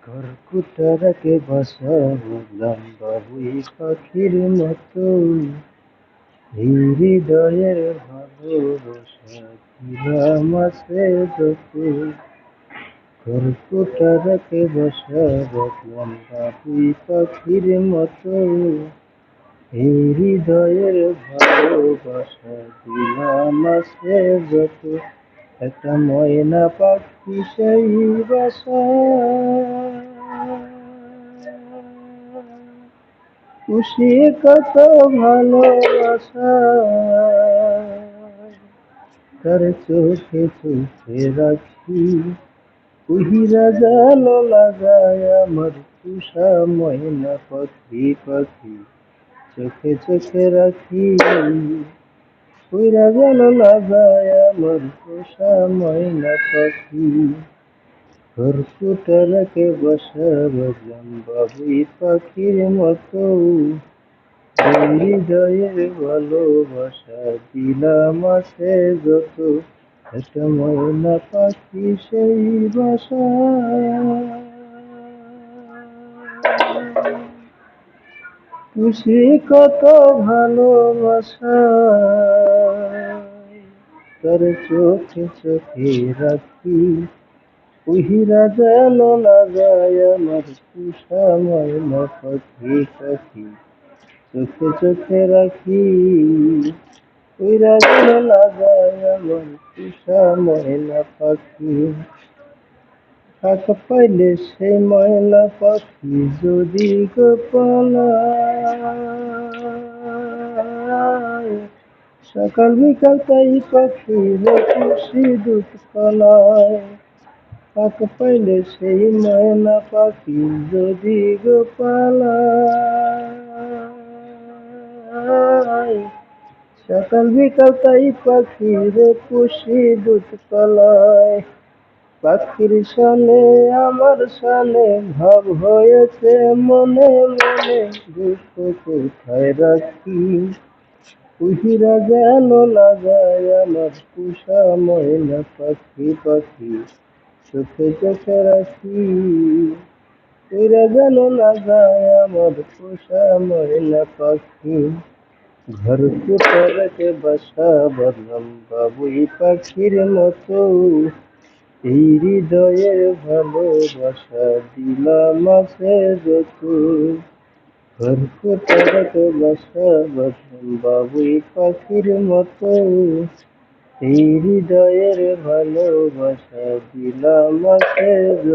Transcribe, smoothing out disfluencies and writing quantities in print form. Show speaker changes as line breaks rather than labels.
খড়কুটারাকে বাসা বললাম বাবুই পাখির মতো, এই হৃদয়ের ভালোবাসা দিলাম আছে যত। খড়কুটারাকে বাসা বললাম বাবুই পাখির মতো, এই হৃদয়ের ভালোবাসা দিলাম আছে যত। একটা ময়না পাখি সেই বাসা, খুশি কত ভালোবাসা, তার চোখে চোখে রাখি, কুহিরা জাল লাগায় আমার তুষা ময়না পাখি পাখি, চোখে চোখে রাখি, কুহিরা জাল লাগায় আমার তুষা ময়না পাখি। খড়কুটারাকে বাসা বাঁধলাম বাবুই পাখির মতো, এই হৃদয়ের ভালোবাসা দিলাম আছে যত। একটা ময়না পাখি সেই বাসা, খুশি কত ভালোবাসা, তার চোখে চোখে রাখি, কুহিরা জাল লাগায় আমার তুষা ময়না পাখি পাখি, চোখে চোখে রাখি, কুহিরা জাল লাগায় আমার তুষা ময়না পাখি। ফাঁক পাইলে সেই ময়না পাখি যদি গো পলায়, সকাল বিকাল তাই পাখির খুশি দুধ কলায়। ফাঁক পাইলে সেই ময়না পাখি যদি গো পালায়, সকাল বিকাল তাই পাখির খুশি দুধ কলায়। পাখির সানে আমার সানে ভাব হয়েছে মনে মনে, দুঃখ কোথায় রাখি, কুহিরা যেন লাগায় আমার তুষা ময়না পাখি পাখি, চোখে চোখে রাখি, কুহিরা যেন লাগায় আমার তুষা ময়না পাখি। খড়কুটারাকে বাসা বাঁধলাম বাবুই পাখির মতো, এই হৃদয়ের ভালোবাসা দিলাম আছে যত। খড়কুটারাকে বাসা বাঁধলাম বাবুই পাখির মতো, এই হৃদয়ের ভালোবাসা দিলাম আছে যত।